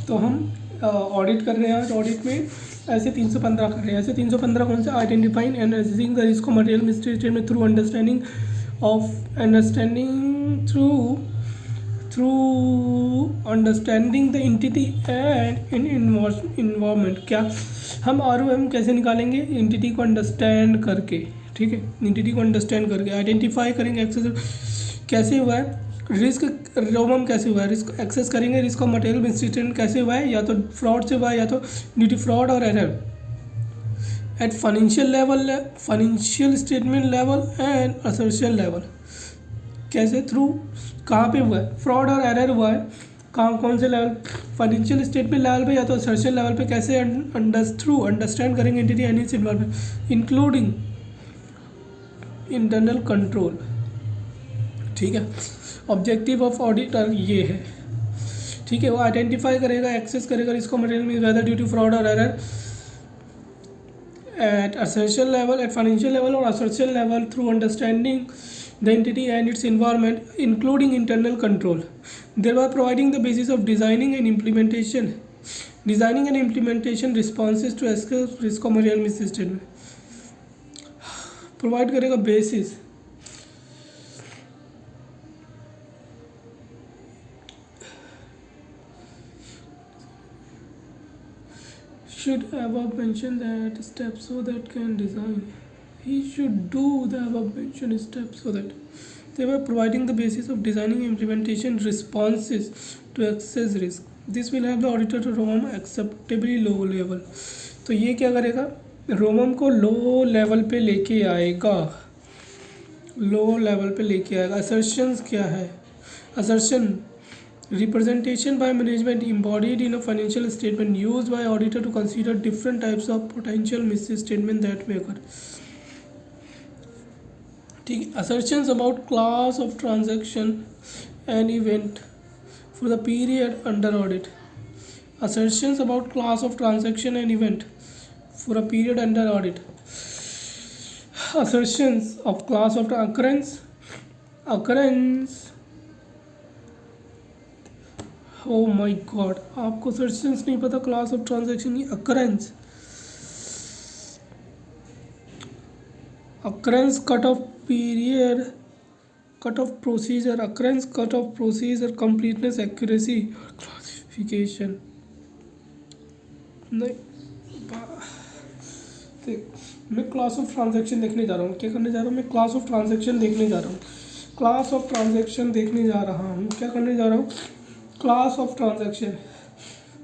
तो हम ऑडिट कर रहे हैं आज। ऑडिट में ऐसे 315 कर रहे हैं। ऐसे 315 कौन सा? Identifying and analysing the risk of material misstatement through understanding the entity and in environment. क्या हम ROM कैसे निकालेंगे? एंटिटी को अंडरस्टैंड करके, ठीक है, एंटिटी को अंडरस्टैंड करके आइडेंटिफाई करेंगे। एक्सेस कैसे हुआ है? रिस्क रोमम कैसे हुआ है? रिस्क एक्सेस करेंगे। रिस्क ऑफ मटेरियल मिसस्टेटमेंट कैसे हुआ है? या तो फ्रॉड से हुआ है, या तो ड्यू टू फ्रॉड और error at financial level, financial statement level and assertion level. कैसे? थ्रू कहाँ पे हुआ है? फ्रॉड और एरर हुआ है कहाँ, कौन से लेवल? फाइनेंशियल स्टेटमेंट लेवल पे या तो असर्शन लेवल पे। कैसे? थ्रू अंडरस्टैंड करेंगे entity and its involvement including internal control, ठीक है। ऑब्जेक्टिव ऑफ ऑडिटर ये है, ठीक है। वो आइडेंटिफाई करेगा, एक्सेस करेगा इसको मटेरियल में वेदर ड्यू टू फ्रॉड और error at assertion level, at financial level or assertion level through understanding the entity and its environment including internal control, thereby providing the basis of designing and implementation responses to risk of material misstatement। Provide करेगा basis, should above mention that step so that can design, he should do the above mentioned steps so that they were providing the basis of designing implementation responses to access risk, this will have the auditor to ROM acceptably low level। तो ये क्या करेगा? रोमम को low level पे लेके आएगा, low level पे लेके आएगा। असर्शंस क्या है? Assertion representation by management embodied in a financial statement used by auditor to consider different types of potential misstatement that may occur, ठीक है। assertions about class of transaction and event for the period under audit, assertions about class of transaction and event for a period under audit, assertions of class of occurrence oh my God, आपको सर्चेंस नहीं पता? Class of transaction, ये occurrence, cut off period, cut off procedure, occurrence, cut off procedure, completeness, accuracy, classification. नहीं, मैं class of transaction देखने जा रहा हूँ। क्या करने जा रहा हूँ? मैं क्लास ऑफ ट्रांजैक्शन देखने जा रहा हूँ। क्लास ऑफ ट्रांजैक्शन देखने जा रहा हूँ। क्या करने जा रहा हूँ? Class of transaction.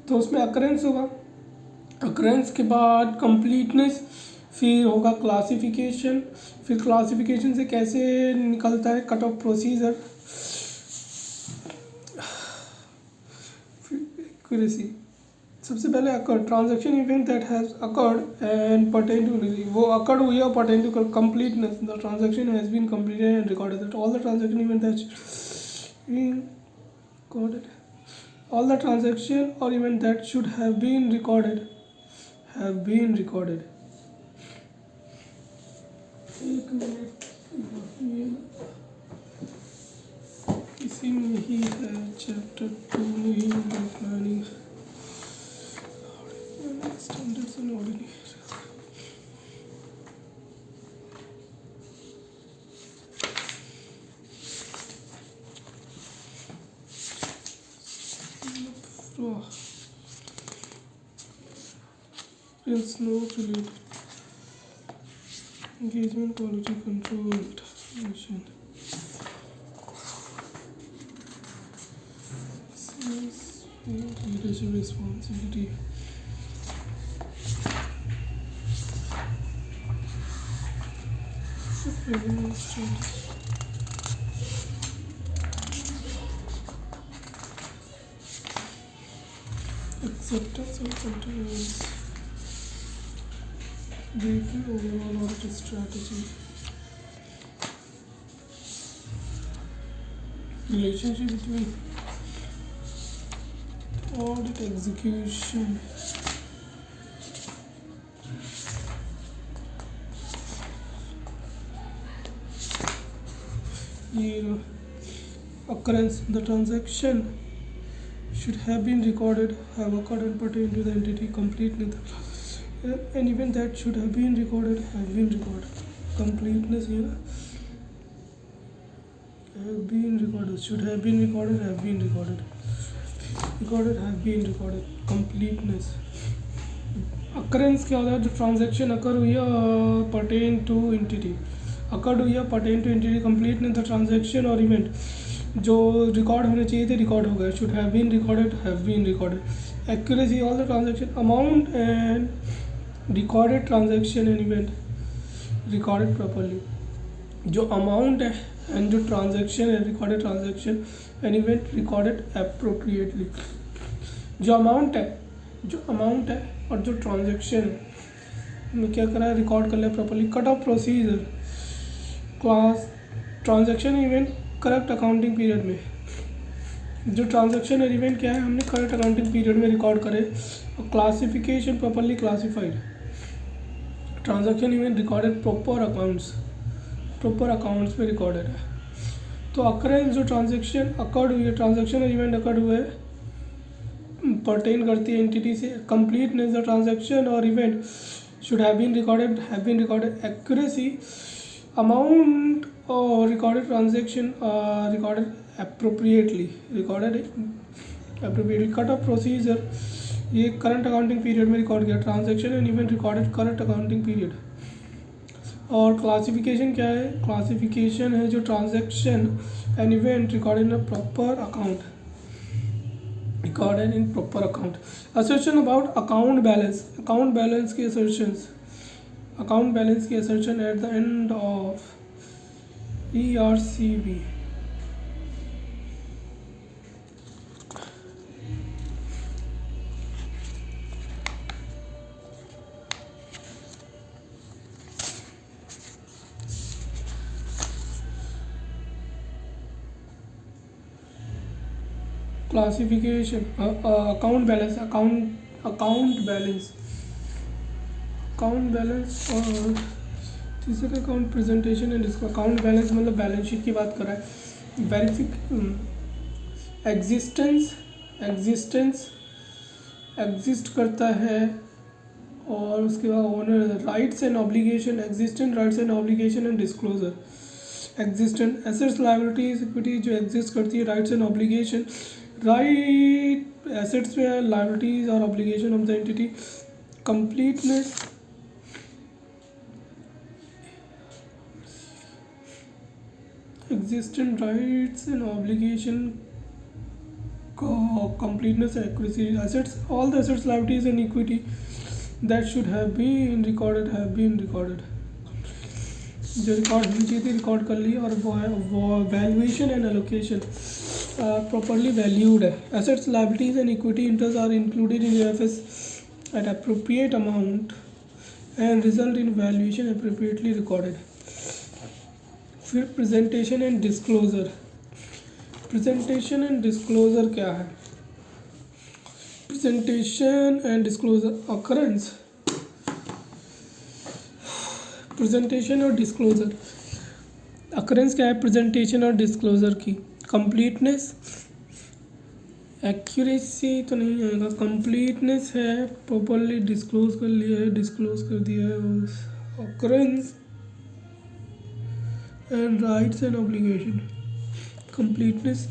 तो उसमें अकरेंस होगा, अकरेंस के बाद कंप्लीटनेस, फिर होगा क्लासिफिकेशन, फिर क्लासिफिकेशन से कैसे निकलता है कट ऑफ प्रोसीजर, फिर एक्यूरेसी। सबसे पहले occurred transaction event that has occurred and pertain to, वो अकर्ड हुई और pertain to completeness, the transaction has been completed and recorded, that all the transaction event that been recorded, all the transaction or event that should have been recorded have been recorded। एक minute, इसी में ही है chapter 2 में ही planning standards and auditing. No related engagement, quality control, automation, leadership responsibility, revenue strategy, acceptance of controls, briefly overall audit strategy, relationship between audit execution, occurrence, the transaction should have been recorded, have occurred and pertain to the entity completeness. An event that should have been recorded has been recorded. Completeness ये ना, have been recorded, should have been recorded, have been recorded, recorded, have been recorded. Completeness. Occurrence क्या होता है? जो transaction अकर हुई है pertain to entity, occurred हुई है pertain to entity. Completeness the transaction और इवेंट जो रिकॉर्ड होने चाहिए थे रिकॉर्ड हो गए. Should have been recorded, have been recorded. Accuracy all the transaction, amount and recorded transaction and event recorded properly. जो अमाउंट है एंड जो ट्रांजेक्शन है, recorded transaction and event recorded appropriately. जो अमाउंट है और जो ट्रांजेक्शन है में क्या करा है, रिकॉर्ड कर लिया properly. Cut off procedure class transaction event correct accounting period में. जो ट्रांजेक्शन और इवेंट क्या है, हमने करेक्ट अकाउंटिंग पीरियड में रिकॉर्ड करे. और classification properly classified. Transaction event recorded proper accounts में रिकॉर्डेड है. तो अकरेंस जो ट्रांजेक्शन अकर्ड हुई है, ट्रांजेक्शन और इवेंट अकर्ड हुए पर्टेन करती है एंटिटी से. कंप्लीटनेस द ट्रांजेक्शन और event should have been recorded, have been recorded. Accuracy amount और recorded transaction recorded appropriately, cut off procedure ये करंट अकाउंटिंग पीरियड में रिकॉर्ड किया. Transaction and event recorded current accounting period. और classification क्या है? Classification है जो transaction and event recorded in proper account, recorded in proper account. Assertion about account balance की assertions, account balance की assertion at the end of ERCB. Classification account balance और तीसरे account presentation and disco. Account balance मतलब balance sheet की बात कर रहा है. एग्जिस्ट करता है. और उसके बाद owner rights and obligation, existent rights and obligation and disclosure. Existent assets liabilities equity जो एग्जिस्ट करती है, rights and obligation. Right assets में है, लायबिलिटीज और obligation of the entity. Completeness existent rights and obligation completeness and accuracy. Assets, all the assets, liabilities and equity that should have been recorded have been recorded. जो record होनी चाहिए थी record कर ली. और वो valuation and allocation properly valued है. Assets, liabilities and equity interest are included in FS at appropriate amount and result in valuation appropriately recorded. फिर presentation and disclosure. Presentation and disclosure क्या है? Presentation and disclosure occurrence. Presentation और disclosure occurrence क्या है? Presentation और disclosure की. Completeness, accuracy तो नहीं आएगा. कंप्लीटनेस है प्रॉपरली डिस्क्लोज कर लिया है, डिस्क्लोज कर दिया है. Occurrence and rights and obligation. Completeness,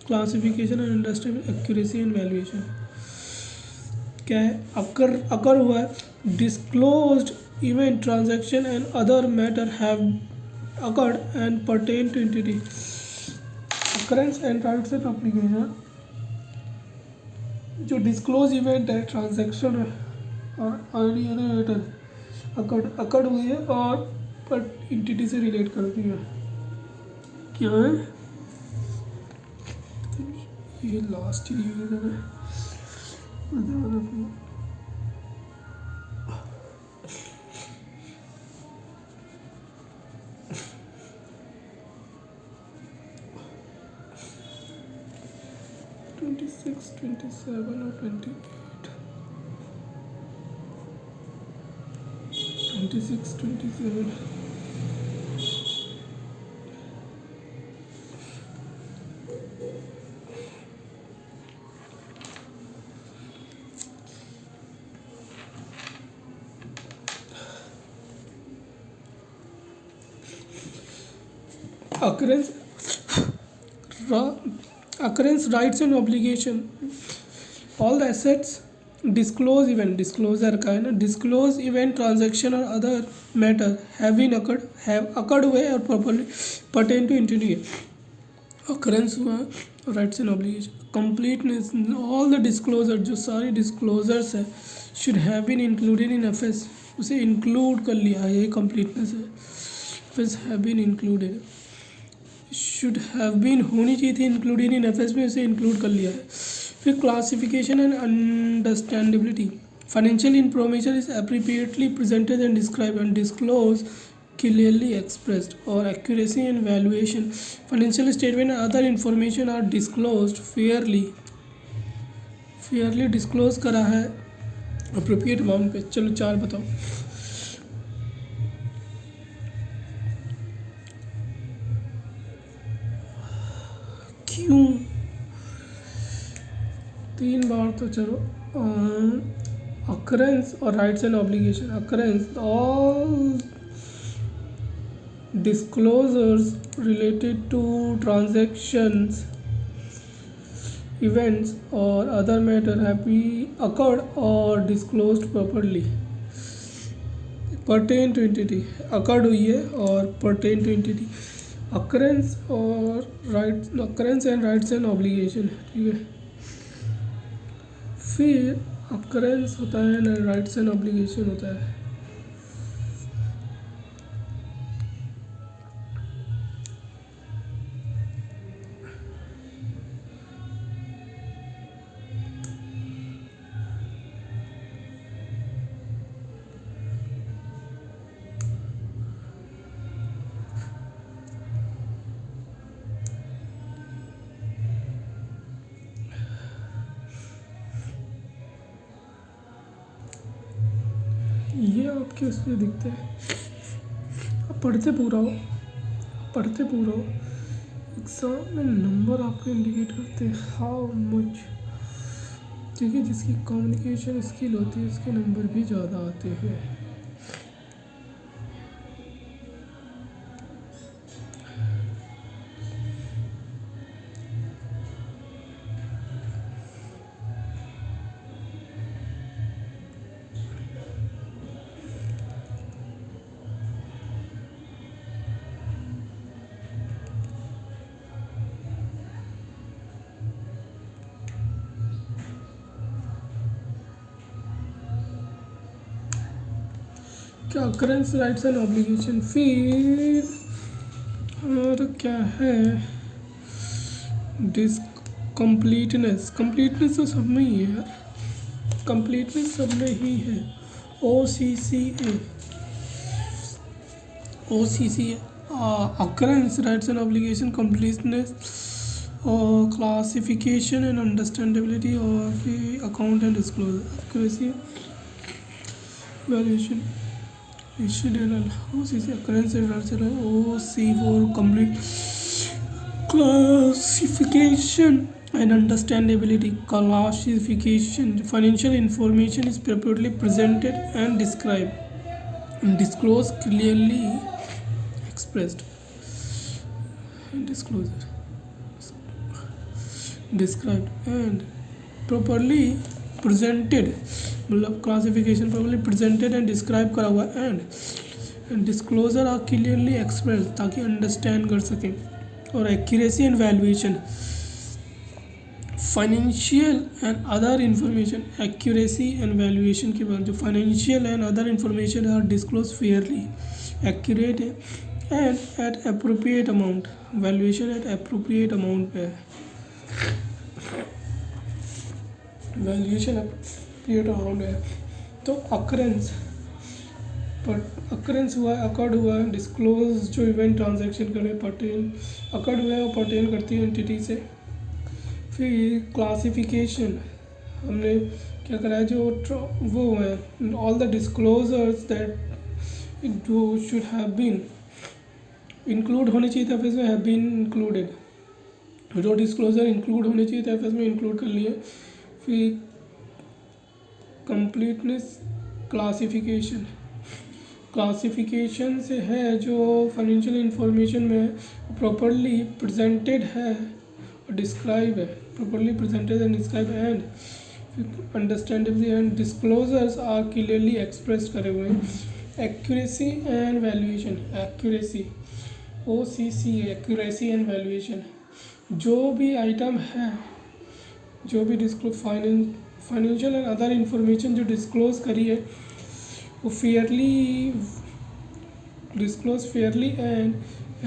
classification and understanding, accuracy and valuation. क्या है? अकर हुआ है. Disclosed event, transaction and other matter have occurred and pertain to entity. Occurrence and rights and obligation. जो डिस्क्लोज इवेंट है, transaction है और any other matter occurred हुई है और पर इंटिटी से रिलेट करती है. क्या है ये? लास्ट ईयर है. 26, 27 और 28. 26, 27. occurrence occurrence rights and obligation all the assets disclose event disclosure का है ना disclose event transaction और other matter have occurred हुए और properly pertain to entity occurrence हुआ rights and obligation completeness all the disclosure जो सारी disclosures है should have been included in FS उसे include कर लिया है, यही completeness है. FS have been included should have been होनी चाहिए थी इंक्लूडेड इन एफएस में, उसे इंक्लूड कर लिया है. फिर classification and understandability financial information is appropriately presented and describe and disclose clearly expressed और accuracy and valuation financial statement and other information are disclosed fairly disclose करा है अप्रोप्रिएट अमाउंट पे. चलो 4 बताओ. क्यों 3 बार तो चलो. occurrence और rights and obligation. occurrence all disclosures related to transactions events or other matter have been occurred or disclosed properly pertain to entity occurred हुई है और pertain to entity occurrence और rights occurrence and rights and obligation. ठीक है. फिर occurrence होता है ना rights and obligation होता है. ये आपके उसमें दिखते हैं. आप पढ़ते पूरा हो एग्ज़ाम में नंबर आपको इंडिकेट करते हैं हाउ मच. ठीक है. जिसकी कम्युनिकेशन स्किल होती है उसके नंबर भी ज़्यादा आते हैं. क्या occurrence राइट्स एंड ऑब्लिगेशन. फिर और क्या है कंप्लीटनेस तो सब में ही है यार. कंप्लीटनेस सब में ही है. OCCA occurrence rights and obligation completeness और क्लासिफिकेशन एंड अंडरस्टैंडेबिलिटी और फिर account and disclosure accuracy valuation initial OCC occurrence and rights and OC4 complete classification and understandability. Classification financial information is properly presented and described and disclosed clearly expressed and disclosure described and properly presented मतलब classification properly presented and describe करा हुआ and disclosure are clearly express ताकि understand कर सकें. और accuracy and valuation financial and other information accuracy and valuation के बाद जो financial and other information are disclose fairly accurate है and at appropriate amount. Valuation at appropriate amount पे है. वैल्यूएशन अप्रोप्रिएट अमाउंट है. तो अकरेंस हुआ है अकर्ड हुआ है डिस्क्लोज जो इवेंट ट्रांजैक्शन करे पर्टेन अकर्ड हुआ है और पर्टेन करती है एंटिटी से. फिर क्लासिफिकेशन हमने क्या करा है जो वो है ऑल द डिस्क्लोजर्स दैट जो शुड हैव बीन इंक्लूड होने चाहिए था एफएस में हैव बीन इंक्लूडेड. जो डिस्क्लोजर इंक्लूड होने चाहिए था एफएस में इंक्लूड कर लिए. फिर कंप्लीटनेस क्लासिफिकेशन क्लासिफिकेशन से है जो फाइनेंशियल इंफॉर्मेशन में प्रॉपरली प्रेजेंटेड है और डिस्क्राइब है, properly presented and describe and understandably and disclosures are clearly express करे हुए हैं। Accuracy and valuation, accuracy OCC, accuracy and valuation, जो भी आइटम है, जो भी फाइनेंशियल एंड अदर इंफॉर्मेशन जो डिस्क्लोज करी है वो disclose fairly and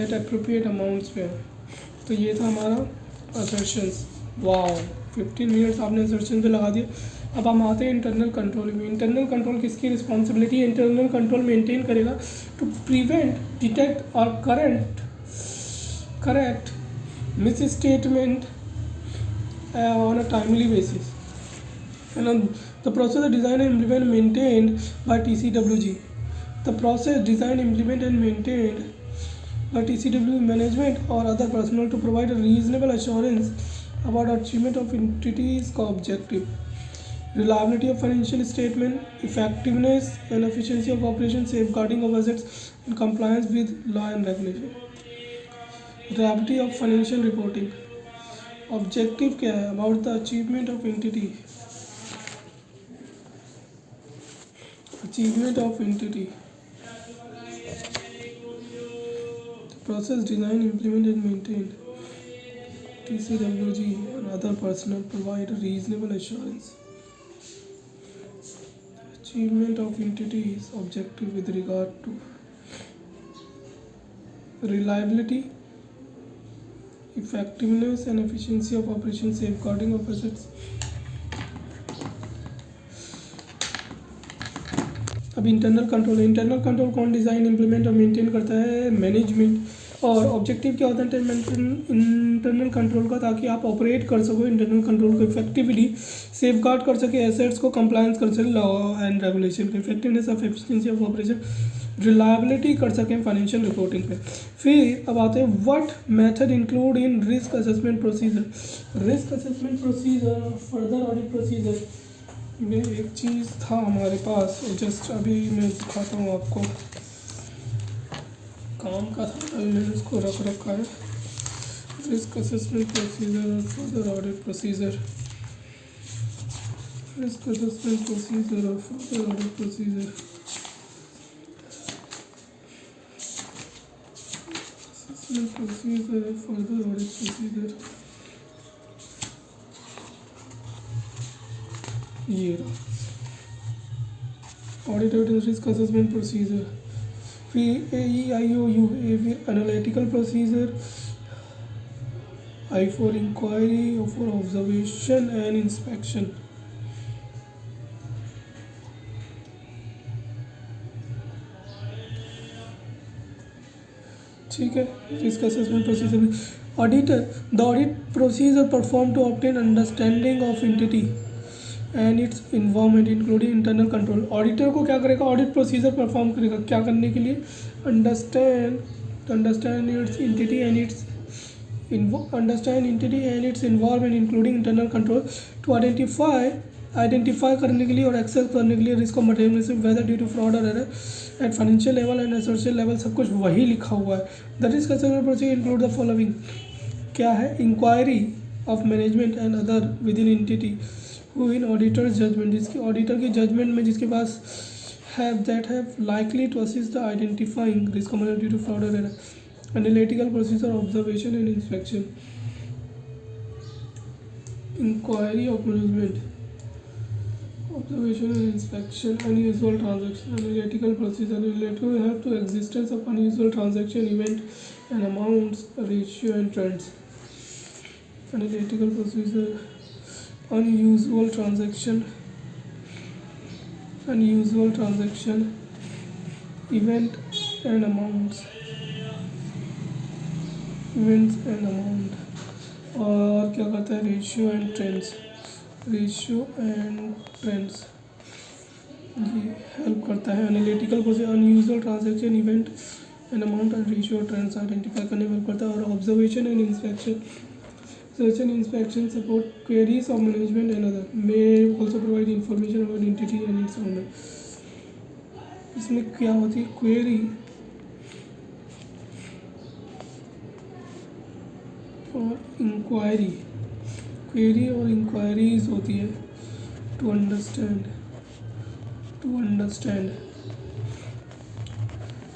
at appropriate amounts पे है। तो ये था हमारा असर्शंस। वाओ, 15 मिनट्स आपने असर्शन पे लगा दिया। अब हम आते हैं इंटरनल कंट्रोल में। इंटरनल कंट्रोल किसकी रिस्पॉन्सिबिलिटी है? इंटरनल कंट्रोल मेंटेन करेगा टू प्रिवेंट, डिटेक्ट और correct miss statement on a timely basis. And the process design and implement maintained by TCWG. The process design, implement and maintained by TCWG management or other personnel to provide a reasonable assurance about achievement of entities' objective, reliability of financial statement, effectiveness and efficiency of operation, safeguarding of assets and compliance with law and regulation. Reliability of financial reporting. Objective क्या है? About the achievement of entity, process design, implement and maintain, TCWG and other personnel provide a reasonable assurance achievement of entities objective with regard to reliability, effectiveness and efficiency of operation, safeguarding of assets. अब internal control कौन design, implement और maintain करता है? Management. और objective क्या होता है internal control का? ताकि आप ऑपरेट कर सको इंटरनल कंट्रोल को इफेक्टिवली, सेफगार्ड कर सके एसेट्स को, कंप्लायंस कर सके लॉ एंड रेगुलेशन को, effectiveness of efficiency of operation, reliability कर सकें फाइनेंशियल रिपोर्टिंग पे। फिर अब आते हैं what method include in risk assessment procedure. Risk assessment procedure, further audit procedure में एक चीज़ था हमारे पास, जस्ट अभी मैं दिखाता हूँ आपको, काम का था अभी मैंने इसको रख रखा है। रिस्क असेसमेंट प्रोसीजर और further audit procedure, risk assessment procedure और further audit procedure, procedure further audit procedure, ये रहा ऑडिट रिस्क असेसमेंट प्रोसीजर। फिर AEIOU, फिर analytical procedure, I for inquiry, O for observation and inspection. ठीक है, risk assessment प्रोसीजर में auditor, the audit procedure perform to obtain understanding of entity and its involvement including internal control. Auditor को क्या करेगा? Audit procedure perform करेगा क्या करने के लिए? Understand its entity and its involvement including internal control, to identify करने के लिए और एक्सेस करने के लिए risk of material whether due to fraud और error at financial level and associate level, सब कुछ वही लिखा हुआ है। The risk assessment procedure include the following, क्या है? Inquiry of management and other with in entity who in auditor's judgement, जिसकी ऑडिटर की जजमेंट में जिसके पास have that have likely to assist the identifying risk of due to fraud और error, analytical procedure, observation and inspection, inquiry of management, observation and inspection, unusual transaction, analytical procedure related to help to existence of unusual transaction event and amounts, ratio and trends. Analytical procedure, unusual transaction, event and amounts, और क्या कहता है? Ratio and trends, ये help करता है। Analytical procedure unusual transaction event and amount and ratio trends identify करने में help करता है। और observation and inspection support queries of management and other, may also provide information about entity and its owner. इसमें क्या होती है, क्वेरी और इंक्वायरी, क्वेरी और इंक्वायरीज होती है टू अंडरस्टैंड,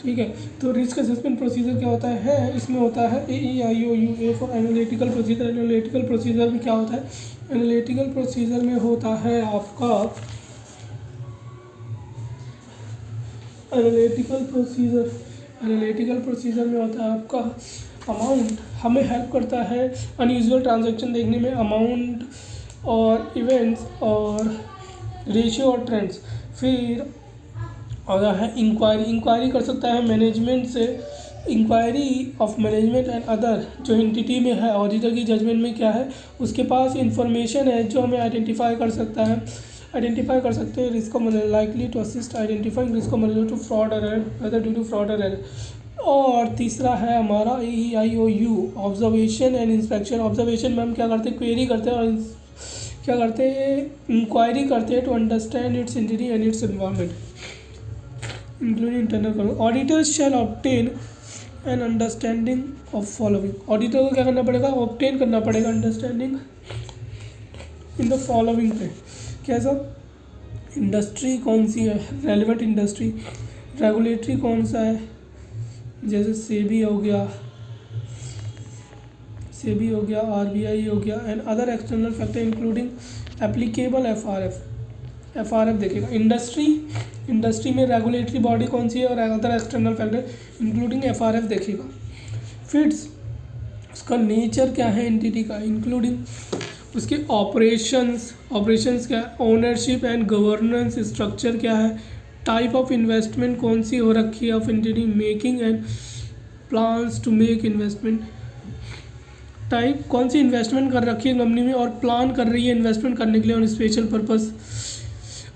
ठीक है। तो रिस्क असेसमेंट प्रोसीजर क्या होता है, इसमें होता है AEIOU, A for analytical procedure. Analytical procedure में क्या होता है, एनालिटिकल प्रोसीजर में होता है आपका एनालिटिकल प्रोसीजर में होता है आपका अमाउंट, हमें हेल्प करता है अनयूजुअल ट्रांजैक्शन देखने में, अमाउंट और इवेंट्स और रेशियो और ट्रेंड्स। फिर आता है इंक्वायरी कर सकता है मैनेजमेंट से, inquiry of management and other, जो एंटिटी में है ऑडिटर की जजमेंट में क्या है उसके पास इंफॉर्मेशन है जो हमें आइडेंटिफाई कर सकते हैं risk of likely to assist identifying risk of to fraud error, whether due to fraud error. और तीसरा है हमारा AEIOU, observation and inspection. Observation में हम क्या करते हैं, क्वेरी करते हैं, और क्या करते हैं, इंक्वायरी करते हैं to understand its entity and its environment including internal. Auditors shall obtain an understanding of following. Auditor को क्या करना पड़ेगा, ऑब्टेन करना पड़ेगा अंडरस्टैंडिंग इन द फॉलोइंग पे। कैसा, इंडस्ट्री कौन सी है, रेलिवेंट इंडस्ट्री, रेगुलेटरी कौन सा है, जैसे सेबी हो गया, RBI हो गया, and other external factor including applicable FRF देखेगा। इंडस्ट्री में रेगुलेटरी बॉडी कौन सी है और other external factor including FRF देखेगा। फिर उसका नेचर क्या है एंटिटी का, इंक्लूडिंग उसके ऑपरेशंस क्या है, ओनरशिप एंड गवर्नेंस स्ट्रक्चर क्या है, टाइप ऑफ इन्वेस्टमेंट कौन सी हो रखी है of entity, making and plans to make investment, type कौन सी इन्वेस्टमेंट कर रखी है कंपनी में और प्लान कर रही है इन्वेस्टमेंट करने के लिए ऑन स्पेशल पर्पस,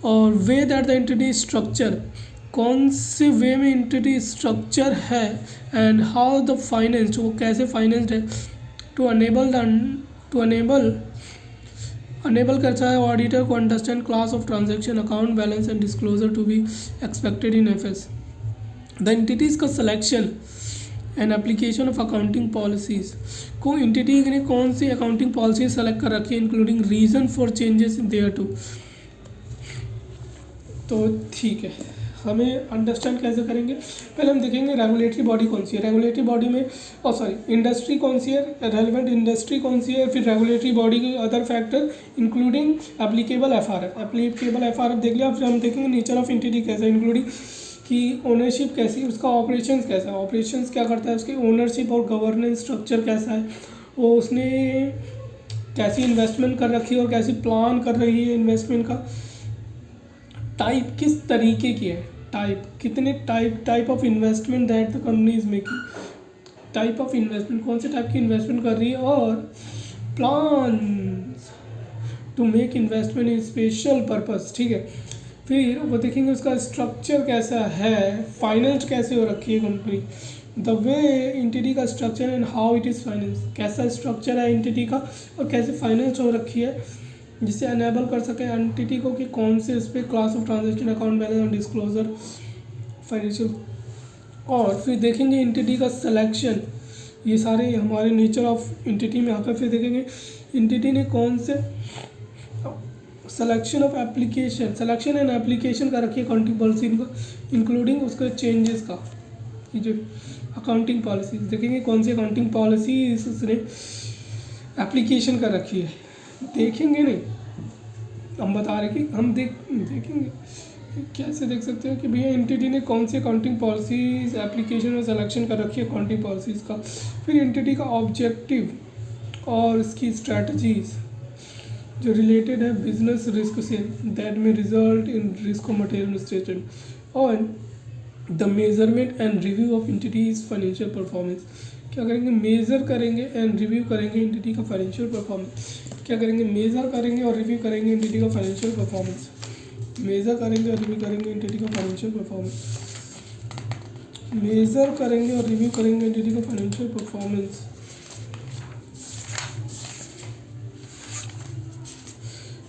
और way that the entity structure, कौन से वे में एंटिटी स्ट्रक्चर है, एंड हाउ द फाइनेंस, वो कैसे फाइनेंस्ड है, टू अनेबल करता है ऑडिटर को understand class of transaction, account balance and disclosure to be expected in FS। The entities का selection and application of accounting policies, को entity ने कौन सी अकाउंटिंग पॉलिसी सेलेक्ट कर रखी है including reason for changes thereto. तो ठीक है, हमें अंडरस्टैंड कैसे करेंगे, पहले हम देखेंगे रेगुलेटरी बॉडी कौन सी है, रेगुलेटरी बॉडी में इंडस्ट्री कौन सी है, रेलेवेंट इंडस्ट्री कौन सी है, फिर रेगुलेटरी बॉडी के other factor including applicable FRF देख लिया। फिर हम देखेंगे नेचर ऑफ एंटिटी कैसा है, इंक्लूडिंग कि ओनरशिप कैसी, उसका ऑपरेशंस कैसा है, ऑपरेशंस क्या करता है, उसकी ओनरशिप और गवर्नेंस स्ट्रक्चर कैसा है, वो उसने कैसी इन्वेस्टमेंट कर रखी है और कैसी प्लान कर रही है इन्वेस्टमेंट का, टाइप किस तरीके की है, कितने type of investment that the company is making, type of investment कौन से टाइप की इन्वेस्टमेंट कर रही है, और plan to make investment in special purpose, ठीक है। फिर वो देखेंगे उसका स्ट्रक्चर कैसा है, फाइनेंस कैसे हो रखी है कंपनी, द वे एंटिटी का structure and how it is finance, कैसा स्ट्रक्चर है एंटिटी का और कैसे फाइनेंस हो रखी है, जिससे अनेबल कर सके एंटिटी को कि कौन से उस पर class of transaction, account balance और डिस्क्लोजर, फाइनेंशियल। और फिर देखेंगे एंटिटी का सिलेक्शन, ये सारे हमारे नेचर ऑफ एंटिटी में आकर फिर देखेंगे एंटिटी ने कौन से सिलेक्शन एंड एप्लीकेशन का रखी है अकाउंटिंग पॉलिसी का, इंक्लूडिंग उसके चेंजेस का, ये जो अकाउंटिंग पॉलिसी देखेंगे कौन सी अकाउंटिंग पॉलिसी उसने एप्लीकेशन कर रखी है, देखेंगे नहीं, हम बता रहे कि हम देखेंगे कैसे देख सकते हैं कि भैया एंटिटी ने कौन सी अकाउंटिंग पॉलिसीज एप्लीकेशन और सिलेक्शन कर रखी है अकाउंटिंग पॉलिसीज़ का। फिर एंटिटी का ऑब्जेक्टिव और इसकी स्ट्रैटेजीज जो रिलेटेड है बिजनेस रिस्क से, दैट में result in risk of material statement, और the measurement and review of entities financial performance, क्या करेंगे, मेज़र करेंगे एंड रिव्यू करेंगे एंटिटी का फाइनेंशियल परफॉर्मेंस, क्या करेंगे, मेज़र करेंगे और रिव्यू करेंगे एंटिटी का फाइनेंशियल परफॉर्मेंस, मेज़र करेंगे और रिव्यू करेंगे एंटिटी का फाइनेंशियल परफॉर्मेंस, मेज़र करेंगे और रिव्यू करेंगे एंटिटी का फाइनेंशियल परफॉर्मेंस।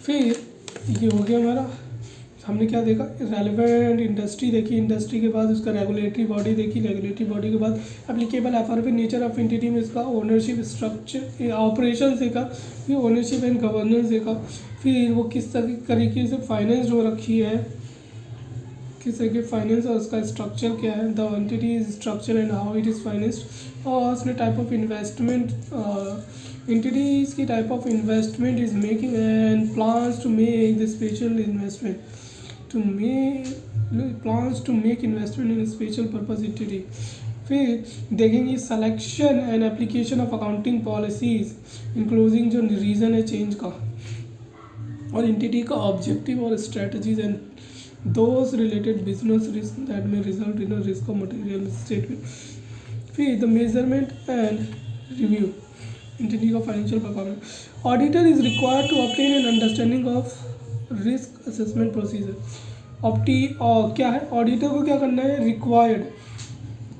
फिर ये हो गया हमारा हमने क्या देखा, रेलेवेंट इंडस्ट्री देखी, इंडस्ट्री के बाद उसका रेगुलेटरी बॉडी देखी, रेगुलेटरी बॉडी के बाद applicable FRP, nature of entity में इसका ओनरशिप स्ट्रक्चर ऑपरेशन देखा, फिर ओनरशिप एंड गवर्नेंस देखा, फिर वो किस तरीके से फाइनेंस हो रखी है, किस तरह के फाइनेंस और उसका स्ट्रक्चर क्या है, the entity is structure and how it is financed, और उसने टाइप ऑफ इन्वेस्टमेंट एंटिटीज की type of investment is making and plans to make the special investment plans to make investment in a special purpose entity। फिर देखेंगे selection and application of accounting policies including जो reason है change का, और entity का objective और strategies and those related business risk that में result in risk of material statement. फिर the measurement and review entity का financial performance. Auditor is required to obtain an understanding of risk assessment procedure. और क्या है, auditor को क्या करना है, रिक्वायर्ड,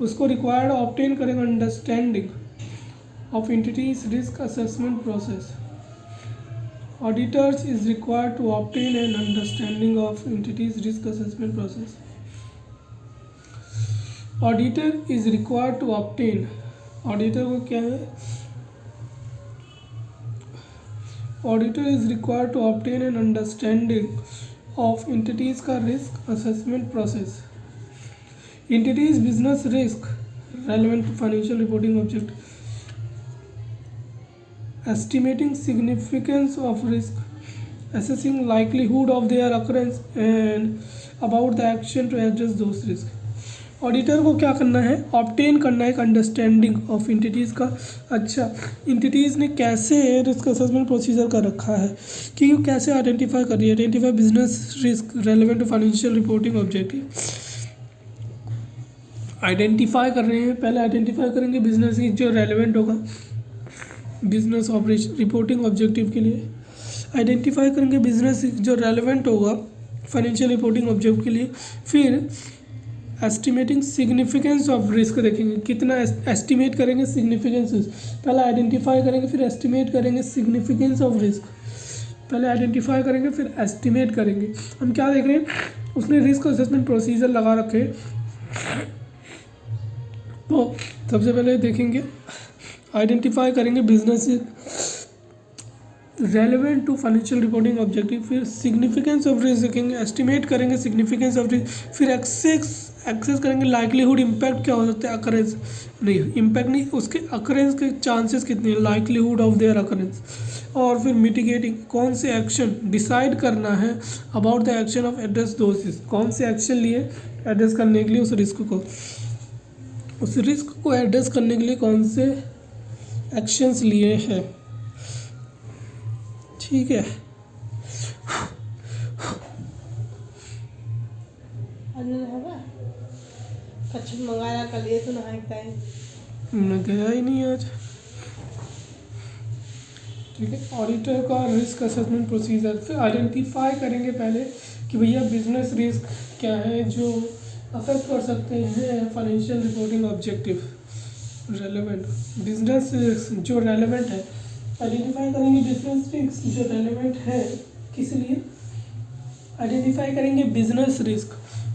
उसको रिक्वायर्ड ऑब्टेन करेंगे understanding of entities risk assessment process. Auditors is required to obtain an understanding of entities risk assessment process. Auditor is required to obtain, auditor को क्या है, auditor is required to obtain an understanding of entities का risk assessment process. Entities business risk relevant to financial reporting object, estimating significance of risk, assessing likelihood of their occurrence and about the action to address those risks। Auditor को क्या करना है, obtain करना है एक understanding of entities का। अच्छा, entities ने कैसे रिस्क असेसमेंट प्रोसीजर का रखा है, कि वो कैसे आइडेंटिफाई कर रही है, identify business risk relevant to financial reporting objective. Identify कर रहे हैं, पहले आइडेंटिफाई करेंगे बिजनेस जो रेलेवेंट होगा बिजनेस ऑपरेशन रिपोर्टिंग ऑब्जेक्टिव के लिए, आइडेंटिफाई करेंगे बिजनेस जो रेलेवेंट होगा फाइनेंशियल रिपोर्टिंग ऑब्जेक्टिव के लिए। फिर एस्टिमेटिंग सिग्निफिकेंस ऑफ रिस्क देखेंगे, कितना एस्टिमेट करेंगे सिग्निफिकेंस, पहले आइडेंटिफाई करेंगे फिर एस्टिमेट करेंगे सिग्निफिकेंस ऑफ रिस्क, पहले आइडेंटिफाई करेंगे फिर एस्टिमेट करेंगे। हम क्या देख रहे हैं, उसने रिस्क असेसमेंट प्रोसीजर लगा रखे, तो सबसे पहले देखेंगे आइडेंटिफाई करेंगे business relevant to financial reporting objective, फिर सिग्निफिकेंस ऑफ रिस्क देखेंगे, एस्टिमेट करेंगे सिग्निफिकेंस ऑफ रिस्क, फिर एक्सेस करेंगे लाइक्लीहुड इम्पैक्ट क्या हो सकता है, अकरेंस नहीं, इम्पैक्ट नहीं, उसके अकरेंस के चांसेस कितने हैं, लाइक्लीहुड ऑफ देयर अकरेंस, और फिर मिटिगेटिंग कौन से एक्शन डिसाइड करना है about the action of address those risk, कौन से एक्शन लिए एड्रेस करने के लिए उस रिस्क को एड्रेस करने के लिए कौन से एक्शंस लिए हैं। ठीक है, मंगाया कल ये तो मैं गया ही नहीं आज। ठीक है, ऑडिटर का रिस्क असेसमेंट प्रोसीजर, फिर आइडेंटिफाई करेंगे पहले कि भैया बिजनेस रिस्क क्या है जो अफेक्ट कर सकते हैं financial reporting objective relevant, business risk जो रेलेवेंट है, आइडेंटिफाई करेंगे बिजनेस रिस्क जो रेलेवेंट है, किस लिए आइडेंटिफाई करेंगे बिजनेस रिस्क,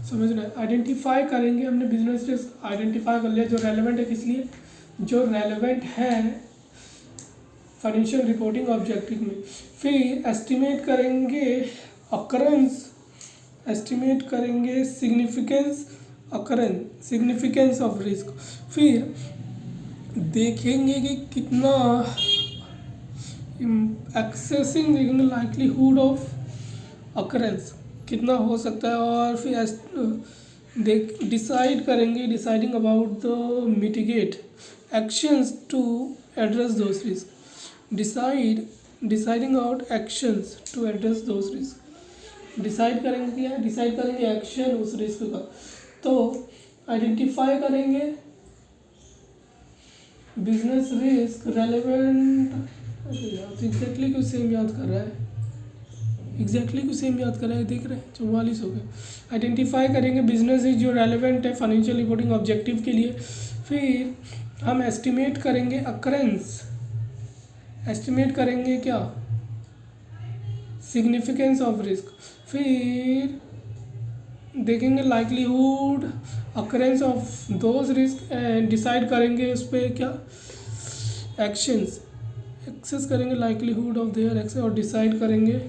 समझना है, आइडेंटिफाई करेंगे, हमने बिजनेस रिस्क आइडेंटिफाई कर लिया जो रेलेवेंट है, किस लिए जो रेलेवेंट है फाइनेंशियल रिपोर्टिंग ऑब्जेक्टिव में। फिर एस्टिमेट करेंगे अकरेंस, एस्टिमेट करेंगे सिग्निफिकेंस ऑफ रिस्क, फिर देखेंगे कि कितना एक्सेसिंग देखेंगे लाइक्लीहुड ऑफ अकरेंस कितना हो सकता है, और फिर डिसाइड करेंगे deciding about the mitigate actions to address those risk, deciding out actions to address those risk, decide करेंगे क्या, डिसाइड करेंगे एक्शन उस रिस्क का। तो आइडेंटिफाई करेंगे बिजनेस रिस्क रेलेवेंट, एग्जैक्टली क्यों सेम याद कर रहा है, देख रहे हैं 44 हो गए। आइडेंटिफाई करेंगे बिजनेस रिस्क जो रेलेवेंट है फाइनेंशियल रिपोर्टिंग ऑब्जेक्टिव के लिए, फिर हम एस्टिमेट करेंगे अकरेंस, एस्टिमेट करेंगे क्या सिग्निफिकेंस ऑफ रिस्क, फिर देखेंगे likelihood occurrence of those risk and decide करेंगे उस पर क्या एक्शंस एक्सेस करेंगे लाइकलीहुड ऑफ देयर एक्सेस और डिसाइड करेंगे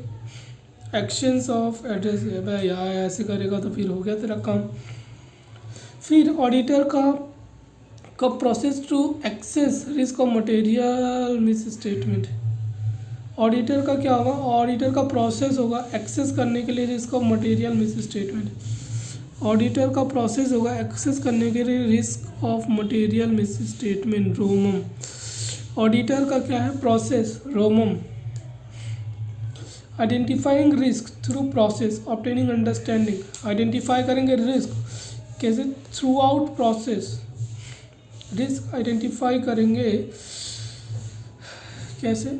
एक्शंस ऑफ एड्रेस। भाई यार ऐसे करेगा तो फिर हो गया तेरा काम। फिर ऑडिटर का process to assess risk of material misstatement. Auditor का क्या होगा, ऑडिटर का प्रोसेस होगा एक्सेस करने के लिए risk of material misstatement. Auditor का प्रोसेस होगा एक्सेस करने के लिए risk of material miss statement रोमम। Auditor का क्या है process रोमम। Identifying risk through process obtaining understanding. Identify करेंगे रिस्क कैसे, through out process. Risk identify करेंगे कैसे,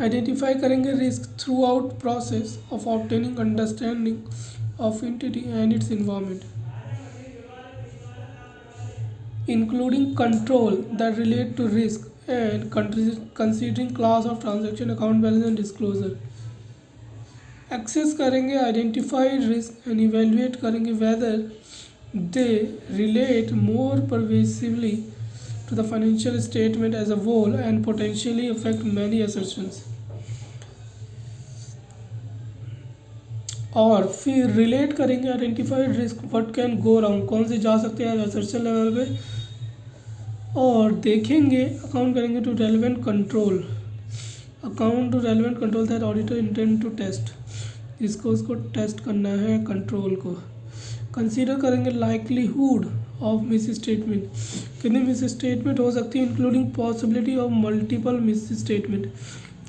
आइडेंटिफाई करेंगे risk through out process of obtaining understanding of entity and it's environment including control that relate to risk and considering class of transaction, account balance and disclosure. Access करेंगे identified risk and evaluate करेंगे whether they relate more pervasively to the financial statement as a whole and potentially affect many assertions. और फिर relate करेंगे identified risk what can go wrong, कौन से जा सकते हैं असर्शन लेवल पे। और देखेंगे अकाउंट करेंगे to relevant control, account to relevant control that auditor intend to test, जिसको उसको टेस्ट करना है कंट्रोल को। कंसीडर करेंगे लाइकलीहुड ऑफ मिस स्टेटमेंट, कितनी मिस स्टेटमेंट हो सकती है including possibility of multiple misstatement,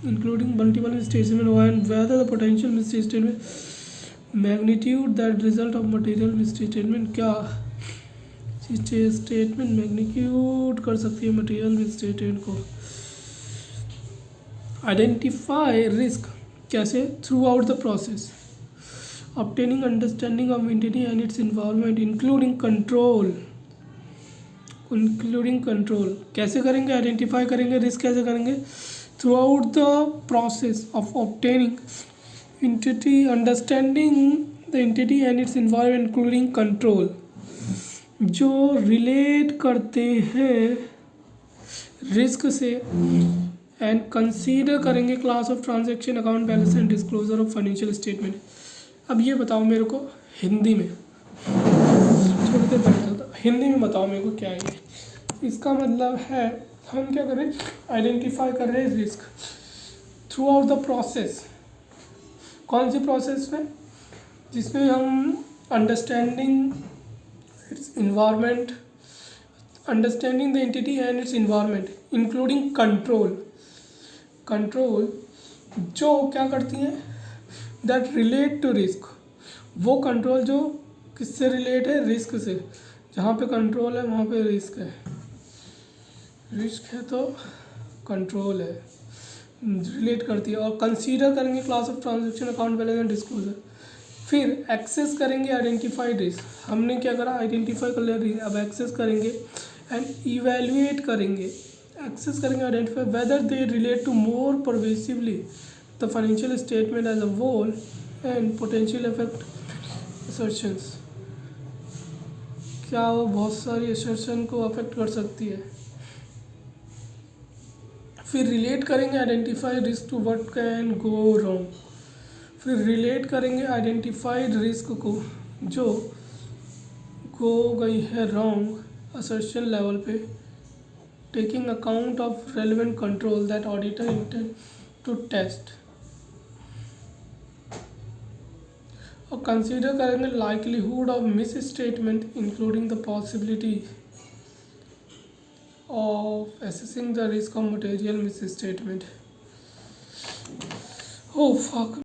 including multiple misstatement and whether the potential misstatement magnitude that result of material misstatement, क्या statement magnitude कर सकती है material misstatement को। Identify risk कैसे, through out the process obtaining understanding of entity and its involvement including control, including control कैसे करेंगे, identify करेंगे risk कैसे करेंगे, through out the process of obtaining entity understanding the entity and its involvement including control, जो relate करते हैं risk से and consider करेंगे class of transaction, account balance and disclosure of financial statement. अब ये बताओ मेरे को हिंदी में, थोड़ी देर बैठ हिंदी में बताओ मेरे को क्या है ये। इसका मतलब है हम क्या करें, आइडेंटिफाई कर रहे हैं risk through out the process. कौन सी प्रोसेस में, जिसमें हम understanding its environment, understanding the entity and its environment including control जो क्या करती हैं that relate to risk, वो कंट्रोल जो किससे रिलेट है, रिस्क से। जहाँ पे कंट्रोल है वहाँ पे रिस्क है, रिस्क है तो कंट्रोल है, रिलेट करती है। और कंसीडर करेंगे class of transaction, account balance and disclosure. फिर एक्सेस करेंगे आइडेंटिफाइड रिस्क, हमने क्या करा आइडेंटिफाई कर लिया, अब एक्सेस करेंगे एंड इवेल्युएट करेंगे। एक्सेस करेंगे identify whether they relate to more pervasively the financial statement as a whole and potential effect assertions, क्या वो बहुत सारी असर्शन को अफेक्ट कर सकती है। फिर रिलेट करेंगे identify risk to what can go wrong, फिर रिलेट करेंगे आइडेंटिफाइड रिस्क को जो गो गई है रॉन्ग असर्शन लेवल पे, taking account of relevant control that auditor intend to test. और कंसीडर करेंगे likelihood of misstatement including the possibility of assessing the risk of material misstatement. Oh fuck.